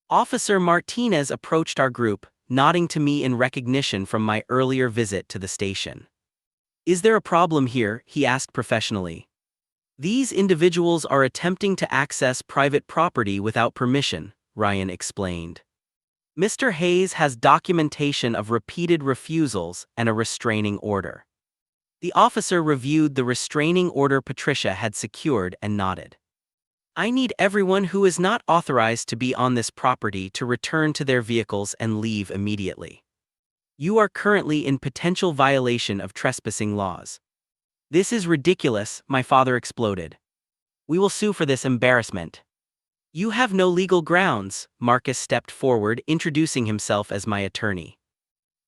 Officer Martinez approached our group, nodding to me in recognition from my earlier visit to the station. Is there a problem here? He asked professionally. These individuals are attempting to access private property without permission, Ryan explained. Mr. Hayes has documentation of repeated refusals and a restraining order. The officer reviewed the restraining order Patricia had secured and nodded. I need everyone who is not authorized to be on this property to return to their vehicles and leave immediately. You are currently in potential violation of trespassing laws. This is ridiculous, my father exploded. We will sue for this embarrassment. You have no legal grounds, Marcus stepped forward, introducing himself as my attorney.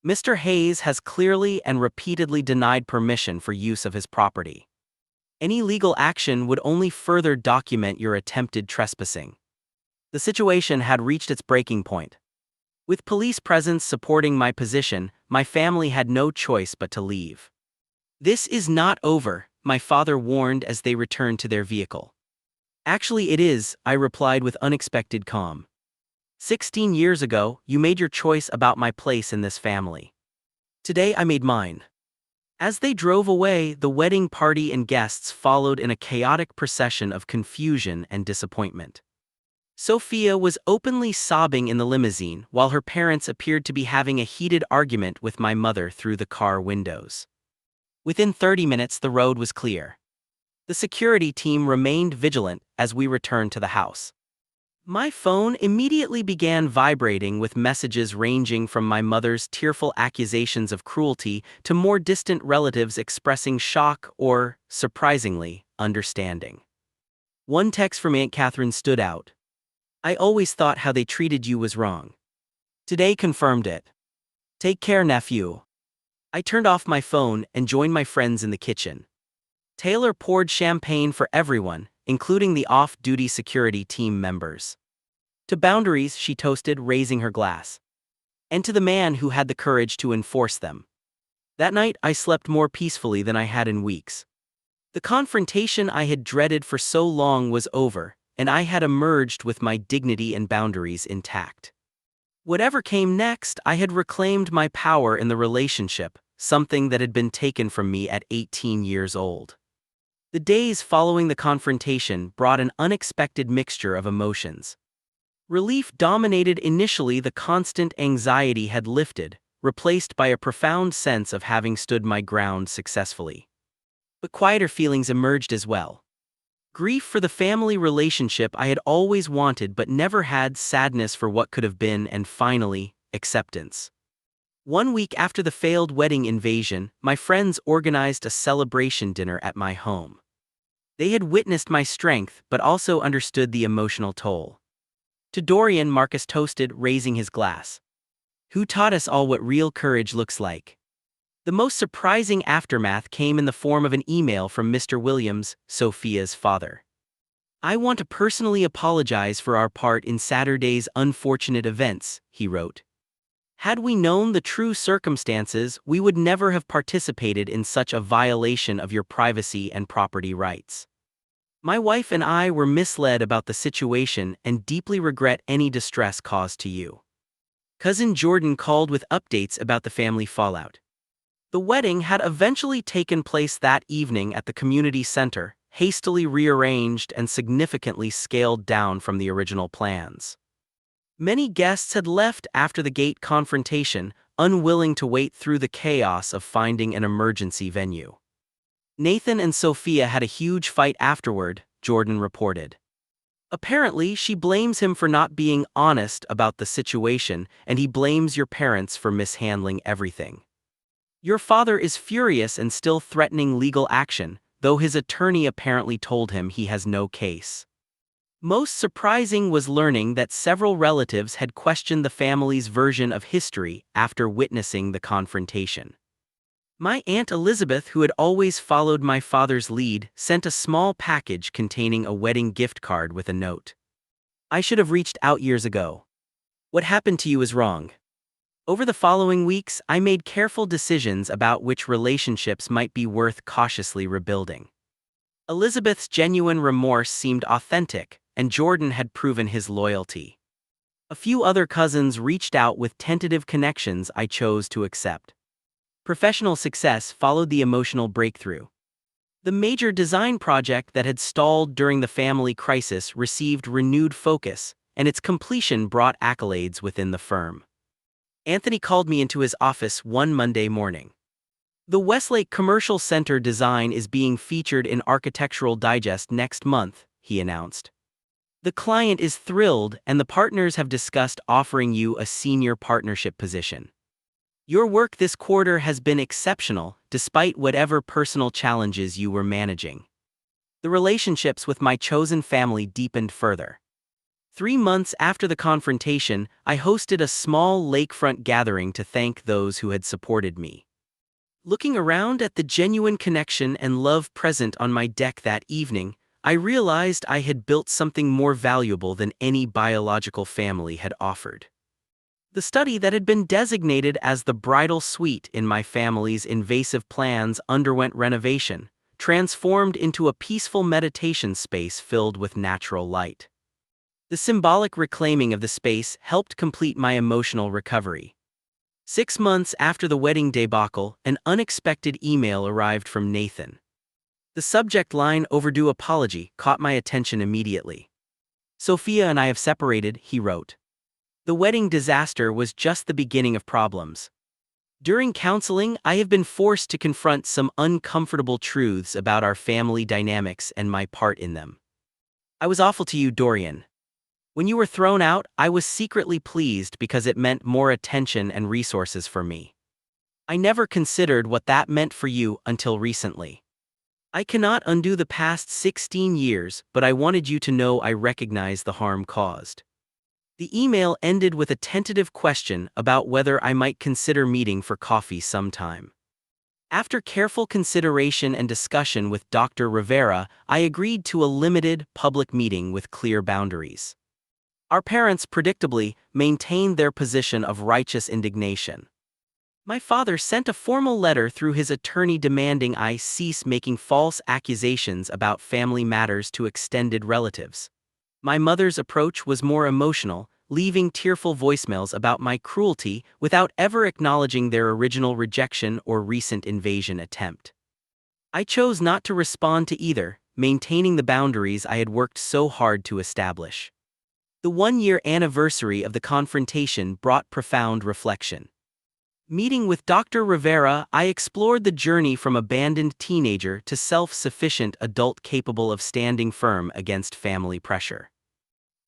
Mr. Hayes has clearly and repeatedly denied permission for use of his property. Any legal action would only further document your attempted trespassing. The situation had reached its breaking point. With police presence supporting my position, my family had no choice but to leave. This is not over, my father warned as they returned to their vehicle. Actually it is, I replied with unexpected calm. 16 years ago, you made your choice about my place in this family. Today I made mine. As they drove away, the wedding party and guests followed in a chaotic procession of confusion and disappointment. Sophia was openly sobbing in the limousine while her parents appeared to be having a heated argument with my mother through the car windows. Within 30 minutes, the road was clear. The security team remained vigilant as we returned to the house. My phone immediately began vibrating with messages ranging from my mother's tearful accusations of cruelty to more distant relatives expressing shock or, surprisingly, understanding. One text from Aunt Catherine stood out. I always thought how they treated you was wrong. Today confirmed it. Take care, nephew. I turned off my phone and joined my friends in the kitchen. Taylor poured champagne for everyone, including the off-duty security team members. To boundaries, she toasted, raising her glass. And to the man who had the courage to enforce them. That night, I slept more peacefully than I had in weeks. The confrontation I had dreaded for so long was over, and I had emerged with my dignity and boundaries intact. Whatever came next, I had reclaimed my power in the relationship, something that had been taken from me at 18 years old. The days following the confrontation brought an unexpected mixture of emotions. Relief dominated initially. The constant anxiety had lifted, replaced by a profound sense of having stood my ground successfully. But quieter feelings emerged as well. Grief for the family relationship I had always wanted but never had, sadness for what could have been, and finally, acceptance. 1 week after the failed wedding invasion, my friends organized a celebration dinner at my home. They had witnessed my strength but also understood the emotional toll. To Dorian, Marcus toasted, raising his glass. Who taught us all what real courage looks like? The most surprising aftermath came in the form of an email from Mr. Williams, Sophia's father. I want to personally apologize for our part in Saturday's unfortunate events, he wrote. Had we known the true circumstances, we would never have participated in such a violation of your privacy and property rights. My wife and I were misled about the situation and deeply regret any distress caused to you. Cousin Jordan called with updates about the family fallout. The wedding had eventually taken place that evening at the community center, hastily rearranged and significantly scaled down from the original plans. Many guests had left after the gate confrontation, unwilling to wait through the chaos of finding an emergency venue. Nathan and Sophia had a huge fight afterward, Jordan reported. Apparently, she blames him for not being honest about the situation, and he blames your parents for mishandling everything. Your father is furious and still threatening legal action, though his attorney apparently told him he has no case. Most surprising was learning that several relatives had questioned the family's version of history after witnessing the confrontation. My Aunt Elizabeth, who had always followed my father's lead, sent a small package containing a wedding gift card with a note. I should have reached out years ago. What happened to you is wrong. Over the following weeks, I made careful decisions about which relationships might be worth cautiously rebuilding. Elizabeth's genuine remorse seemed authentic, and Jordan had proven his loyalty. A few other cousins reached out with tentative connections I chose to accept. Professional success followed the emotional breakthrough. The major design project that had stalled during the family crisis received renewed focus, and its completion brought accolades within the firm. Anthony called me into his office one Monday morning. The Westlake Commercial Center design is being featured in Architectural Digest next month, he announced. The client is thrilled, and the partners have discussed offering you a senior partnership position. Your work this quarter has been exceptional, despite whatever personal challenges you were managing. The relationships with my chosen family deepened further. 3 months after the confrontation, I hosted a small lakefront gathering to thank those who had supported me. Looking around at the genuine connection and love present on my deck that evening, I realized I had built something more valuable than any biological family had offered. The study that had been designated as the bridal suite in my family's invasive plans underwent renovation, transformed into a peaceful meditation space filled with natural light. The symbolic reclaiming of the space helped complete my emotional recovery. 6 months after the wedding debacle, an unexpected email arrived from Nathan. The subject line, "Overdue apology," caught my attention immediately. "Sophia and I have separated," he wrote. The wedding disaster was just the beginning of problems. During counseling, I have been forced to confront some uncomfortable truths about our family dynamics and my part in them. I was awful to you, Dorian. When you were thrown out, I was secretly pleased because it meant more attention and resources for me. I never considered what that meant for you until recently. I cannot undo the past 16 years, but I wanted you to know I recognize the harm caused. The email ended with a tentative question about whether I might consider meeting for coffee sometime. After careful consideration and discussion with Dr. Rivera, I agreed to a limited, public meeting with clear boundaries. Our parents, predictably, maintained their position of righteous indignation. My father sent a formal letter through his attorney demanding I cease making false accusations about family matters to extended relatives. My mother's approach was more emotional, leaving tearful voicemails about my cruelty without ever acknowledging their original rejection or recent invasion attempt. I chose not to respond to either, maintaining the boundaries I had worked so hard to establish. The 1-year anniversary of the confrontation brought profound reflection. Meeting with Dr. Rivera, I explored the journey from abandoned teenager to self-sufficient adult capable of standing firm against family pressure.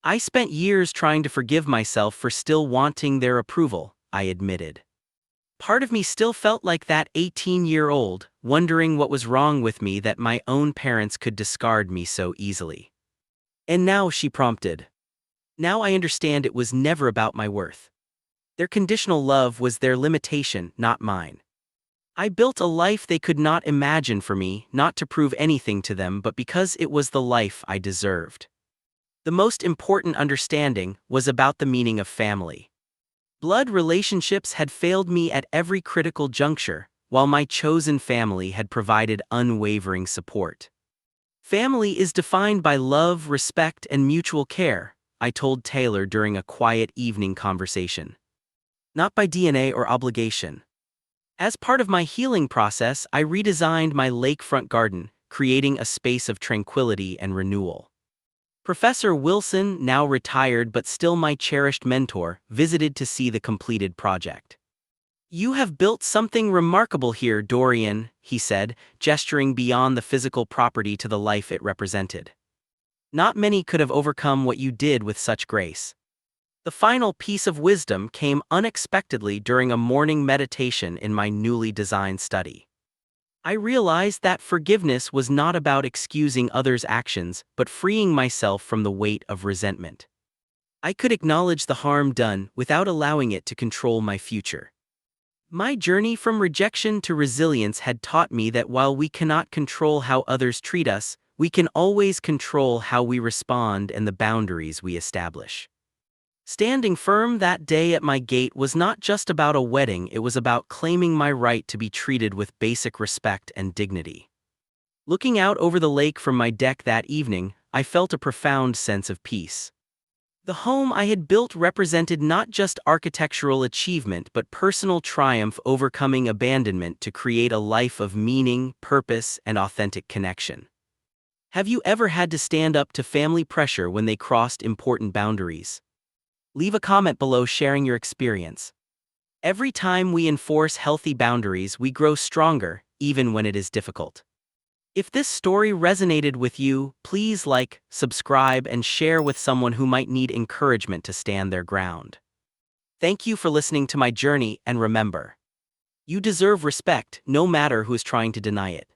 I spent years trying to forgive myself for still wanting their approval, I admitted. Part of me still felt like that 18-year-old, wondering what was wrong with me that my own parents could discard me so easily. And now, she prompted. Now I understand it was never about my worth. Their conditional love was their limitation, not mine. I built a life they could not imagine for me, not to prove anything to them but because it was the life I deserved. The most important understanding was about the meaning of family. Blood relationships had failed me at every critical juncture, while my chosen family had provided unwavering support. Family is defined by love, respect, and mutual care, I told Taylor during a quiet evening conversation. Not by DNA or obligation. As part of my healing process, I redesigned my lakefront garden, creating a space of tranquility and renewal. Professor Wilson, now retired but still my cherished mentor, visited to see the completed project. "You have built something remarkable here, Dorian," he said, gesturing beyond the physical property to the life it represented. "Not many could have overcome what you did with such grace." The final piece of wisdom came unexpectedly during a morning meditation in my newly designed study. I realized that forgiveness was not about excusing others' actions, but freeing myself from the weight of resentment. I could acknowledge the harm done without allowing it to control my future. My journey from rejection to resilience had taught me that while we cannot control how others treat us, we can always control how we respond and the boundaries we establish. Standing firm that day at my gate was not just about a wedding, it was about claiming my right to be treated with basic respect and dignity. Looking out over the lake from my deck that evening, I felt a profound sense of peace. The home I had built represented not just architectural achievement but personal triumph, overcoming abandonment to create a life of meaning, purpose, and authentic connection. Have you ever had to stand up to family pressure when they crossed important boundaries? Leave a comment below sharing your experience. Every time we enforce healthy boundaries, we grow stronger, even when it is difficult. If this story resonated with you, please like, subscribe, and share with someone who might need encouragement to stand their ground. Thank you for listening to my journey, and remember, you deserve respect, no matter who is trying to deny it.